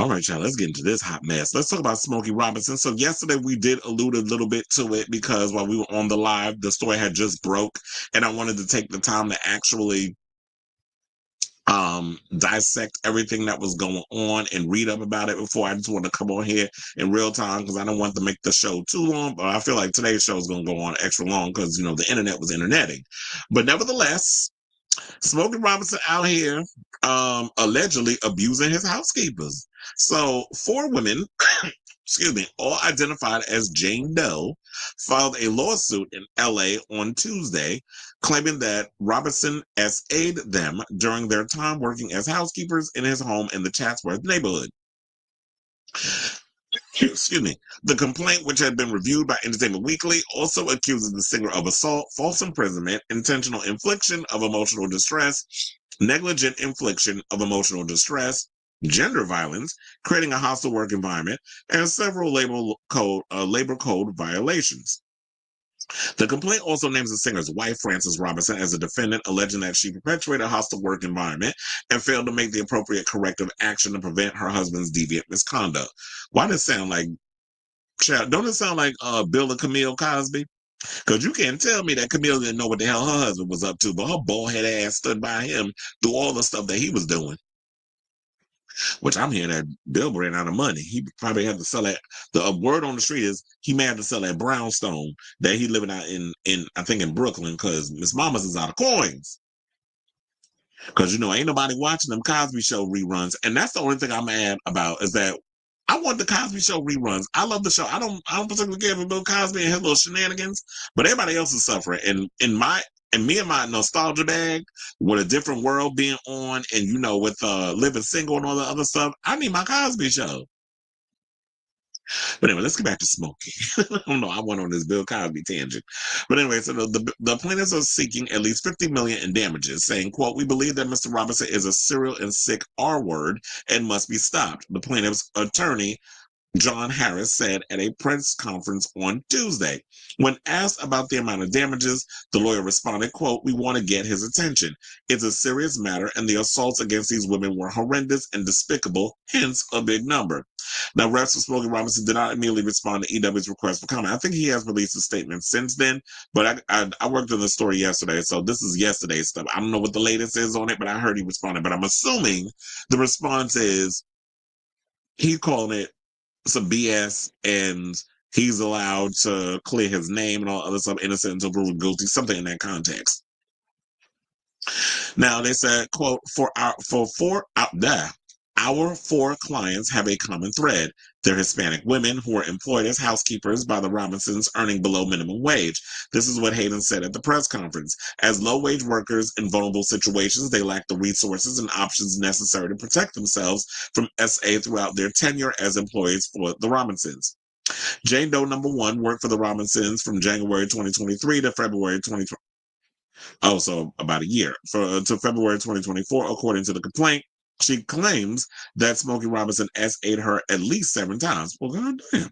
All right, y'all, let's get into this hot mess. Let's talk about Smokey Robinson. So yesterday we did allude a little bit to it because while we were on the live, the story had just broke, and I wanted to take the time to actually dissect everything that was going on and read up about it before I just want to come on here in real time because I don't want to make the show too long, but I feel like today's show is going to go on extra long because, the internet was interneting. But nevertheless, Smokey Robinson out here allegedly abusing his housekeepers. So 4 women, excuse me, all identified as Jane Doe, filed a lawsuit in LA on Tuesday, claiming that Robinson SA'd them during their time working as housekeepers in his home in the Chatsworth neighborhood. Excuse me. The complaint, which had been reviewed by Entertainment Weekly, also accuses the singer of assault, false imprisonment, intentional infliction of emotional distress, negligent infliction of emotional distress, gender violence, creating a hostile work environment, and several labor code violations. The complaint also names the singer's wife, Frances Robinson, as a defendant, alleging that she perpetuated a hostile work environment and failed to make the appropriate corrective action to prevent her husband's deviant misconduct. Why does it sound like, don't it sound like Bill and Camille Cosby? Because you can't tell me that Camille didn't know what the hell her husband was up to, but her bald-head ass stood by him through all the stuff that he was doing. Which I'm hearing that Bill ran out of money. He probably had to sell that. The word on the street is he may have to sell that brownstone that he living out in I think in Brooklyn because Miss Mama's is out of coins. Because ain't nobody watching them Cosby Show reruns, and that's the only thing I'm mad about is that I want the Cosby Show reruns. I love the show. I don't particularly care for Bill Cosby and his little shenanigans, but everybody else is suffering. And me and my nostalgia bag with A Different World being on, and with Living Single and all the other stuff, I need my Cosby Show. But anyway, let's get back to Smokey. I don't know. I went on this Bill Cosby tangent. But anyway, so the plaintiffs are seeking at least $50 million in damages, saying, quote, "We believe that Mr. Robinson is a serial and sick R word and must be stopped." The plaintiff's attorney, John Harris, said at a press conference on Tuesday. When asked about the amount of damages, the lawyer responded, quote, "We want to get his attention. It's a serious matter, and the assaults against these women were horrendous and despicable, hence a big number." Now, refs for Smokey Robinson did not immediately respond to EW's request for comment. I think he has released a statement since then, but I worked on the story yesterday, so this is yesterday's stuff. I don't know what the latest is on it, but I heard he responded. But I'm assuming the response is he's calling it some BS and he's allowed to clear his name and all other stuff, innocent until proven guilty, something in that context. Now they said, quote, our 4 clients have a common thread. They're Hispanic women who are employed as housekeepers by the Robinsons, earning below minimum wage. This is what Hayden said at the press conference. As low-wage workers in vulnerable situations, they lack the resources and options necessary to protect themselves from SA throughout their tenure as employees for the Robinsons. Jane Doe number 1 worked for the Robinsons from January 2023 to February 2020. Oh, so about a year to February 2024, according to the complaint. She claims that Smokey Robinson SA'd her at least 7 times. Well, goddamn.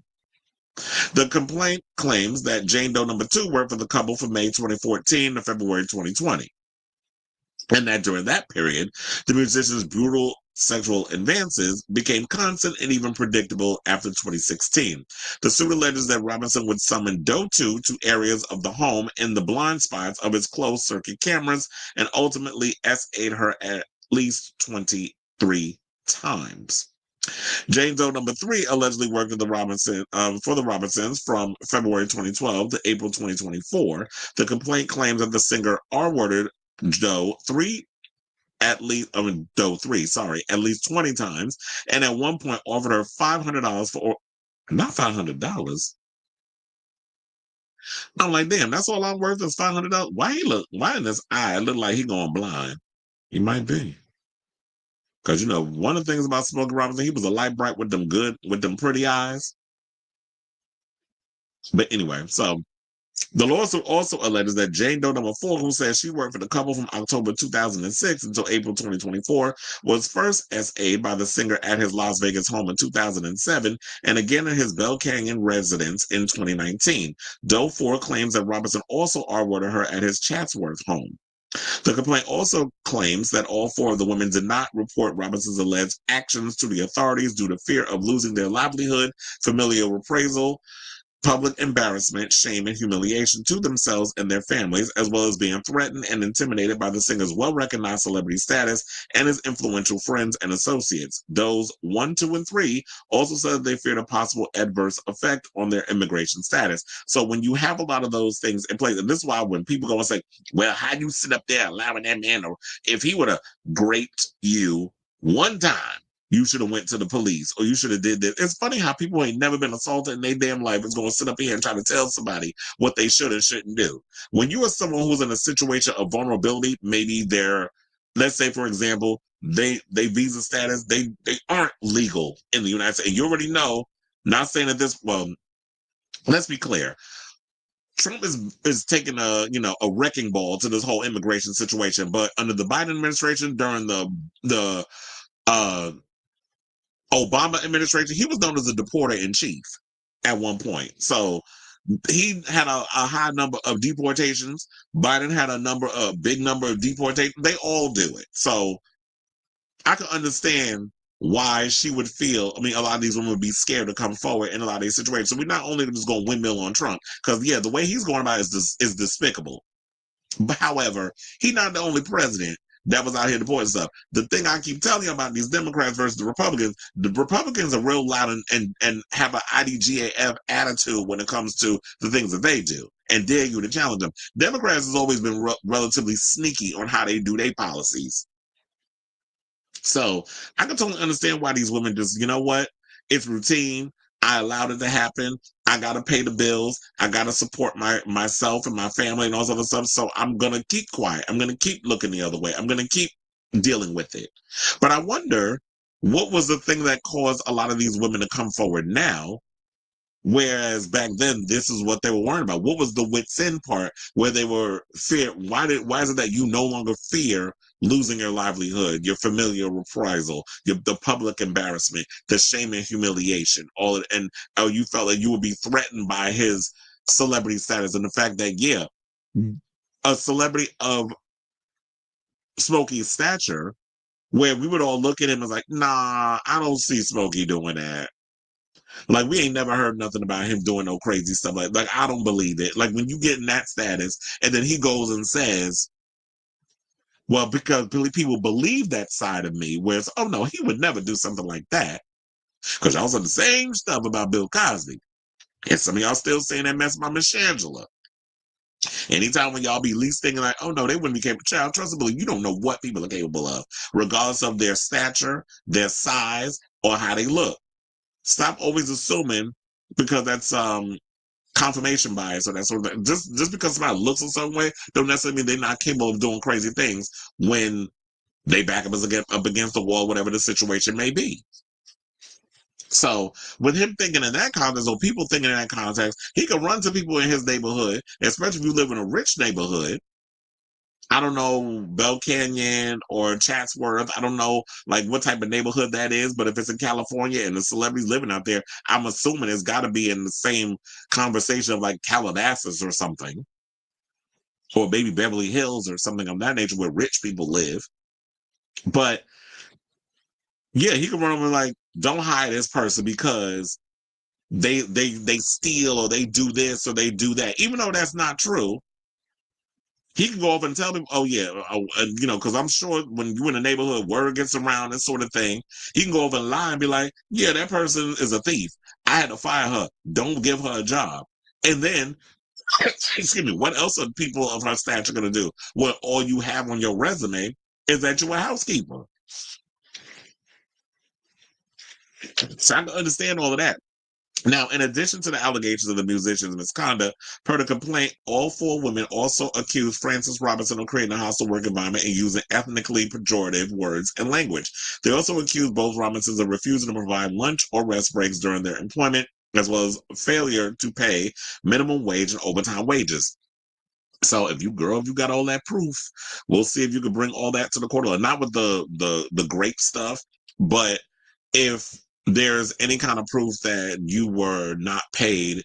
The complaint claims that Jane Doe number 2 worked for the couple from May 2014 to February 2020. And that during that period, the musician's brutal sexual advances became constant and even predictable after 2016. The suit alleges that Robinson would summon Doe 2 to areas of the home in the blind spots of his closed circuit cameras and ultimately SA'd her at least 23 times. Jane Doe number 3 allegedly worked for the Robinsons from February 2012 to April 2024. The complaint claims that the singer R-worded Doe 3 at least at least 20 times, and at one point offered her $500 for not $500. I'm like, damn, that's all I'm worth is $500. Why in this eye look like he going blind? He might be. Because one of the things about Smokey Robinson, he was a light bright with them pretty eyes. But anyway, so the lawsuit also alleges that Jane Doe number 4, who says she worked for the couple from October 2006 until April 2024, was first SA'd by the singer at his Las Vegas home in 2007 and again at his Bell Canyon residence in 2019. Doe 4 claims that Robinson also R-worded her at his Chatsworth home. The complaint also claims that all four of the women did not report Robinson's alleged actions to the authorities due to fear of losing their livelihood, familial reprisal, public embarrassment, shame, and humiliation to themselves and their families, as well as being threatened and intimidated by the singer's well-recognized celebrity status and his influential friends and associates. Those 1, 2, and 3 also said they feared a possible adverse effect on their immigration status. So when you have a lot of those things in place, and this is why when people go and say, well, how do you sit up there allowing that man, or if he would have raped you one time, you should have went to the police, or you should have did this. It's funny how people ain't never been assaulted in their damn life is going to sit up here and try to tell somebody what they should and shouldn't do. When you are someone who's in a situation of vulnerability, maybe they're, let's say for example, they visa status, they aren't legal in the United States. And you already know, not saying that this, well, let's be clear. Trump is taking a wrecking ball to this whole immigration situation, but under the Biden administration during the uh Obama administration, he was known as a deporter in chief at one point. So he had a high number of deportations. Biden had a big number of deportations. They all do it. So I can understand why she would feel, I mean, a lot of these women would be scared to come forward in a lot of these situations. So we're not only just going to windmill on Trump, because yeah, the way he's going about it is despicable. But however, he's not the only president that was out here deporting stuff. The thing I keep telling you about these Democrats versus the Republicans are real loud and have an IDGAF attitude when it comes to the things that they do and dare you to challenge them. Democrats has always been relatively sneaky on how they do their policies. So I can totally understand why these women just, you know what? It's routine. I allowed it to happen. I gotta pay the bills. I gotta support myself and my family and all this other stuff. So I'm gonna keep quiet. I'm gonna keep looking the other way. I'm gonna keep dealing with it. But I wonder what was the thing that caused a lot of these women to come forward now. Whereas back then, this is what they were worried about. What was the wits in part where they were fear? Why is it that you no longer fear losing your livelihood, your familial reprisal, the public embarrassment, the shame and humiliation, all it, and you felt like you would be threatened by his celebrity status and the fact that yeah, a celebrity of Smokey's stature, where we would all look at him as like, nah, I don't see Smokey doing that. Like we ain't never heard nothing about him doing no crazy stuff like I don't believe it. Like when you get in that status and then he goes and says, well, because people believe that side of me, whereas oh no, he would never do something like that. Because y'all said the same stuff about Bill Cosby. And some of y'all still saying that mess about Miss Shangela. Anytime when y'all be least thinking like, oh no, they wouldn't be capable. Child, trust and believe, you don't know what people are capable of, regardless of their stature, their size, or how they look. Stop always assuming because that's confirmation bias or that sort of thing. Just because somebody looks a certain way don't necessarily mean they're not capable of doing crazy things when they back up against the wall, whatever the situation may be. So with him thinking in that context, or people thinking in that context, he could run to people in his neighborhood, especially if you live in a rich neighborhood. I don't know Bell Canyon or Chatsworth. I don't know like what type of neighborhood that is, but if it's in California and the celebrities living out there, I'm assuming it's got to be in the same conversation of like Calabasas or something, or maybe Beverly Hills or something of that nature where rich people live. But yeah, he can run over like, don't hire this person because they steal or they do this or they do that, even though that's not true. He can go over and tell them, oh, yeah, because I'm sure when you're in a neighborhood, word gets around, this sort of thing. He can go over and lie and be like, yeah, that person is a thief. I had to fire her. Don't give her a job. And then, excuse me, what else are people of her stature going to do? Well, all you have on your resume is that you're a housekeeper. So I can understand all of that. Now, in addition to the allegations of the musician's misconduct, per the complaint, all four women also accused Frances Robinson of creating a hostile work environment and using ethnically pejorative words and language. They also accused both Robinsons of refusing to provide lunch or rest breaks during their employment, as well as failure to pay minimum wage and overtime wages. So if you got all that proof, we'll see if you can bring all that to the court. Not with the grape stuff, but if there's any kind of proof that you were not paid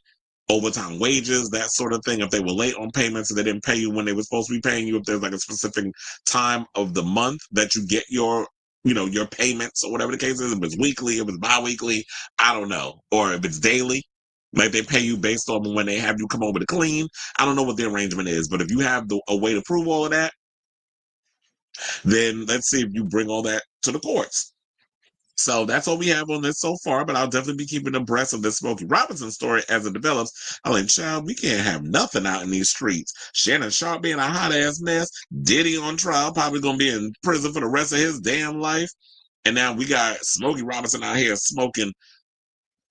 overtime wages, that sort of thing. If they were late on payments and they didn't pay you when they were supposed to be paying you, if there's like a specific time of the month that you get your, your payments or whatever the case is, if it's weekly, if it's bi-weekly, I don't know. Or if it's daily, like they pay you based on when they have you come over to clean. I don't know what the arrangement is, but if you have a way to prove all of that, then let's see if you bring all that to the courts. So that's all we have on this so far, but I'll definitely be keeping abreast of this Smokey Robinson story as it develops. I'm like, child, we can't have nothing out in these streets. Shannon Sharp being a hot ass mess. Diddy on trial, probably gonna be in prison for the rest of his damn life. And now we got Smokey Robinson out here smoking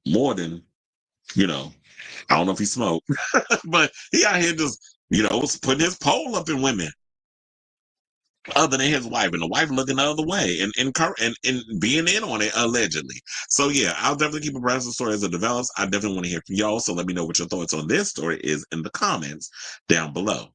more than, I don't know if he smoked, but he out here just, putting his pole up in women other than his wife, and the wife looking the other way and being in on it allegedly. So yeah, I'll definitely keep abreast of the story as it develops. I definitely want to hear from y'all. So let me know what your thoughts on this story is in the comments down below.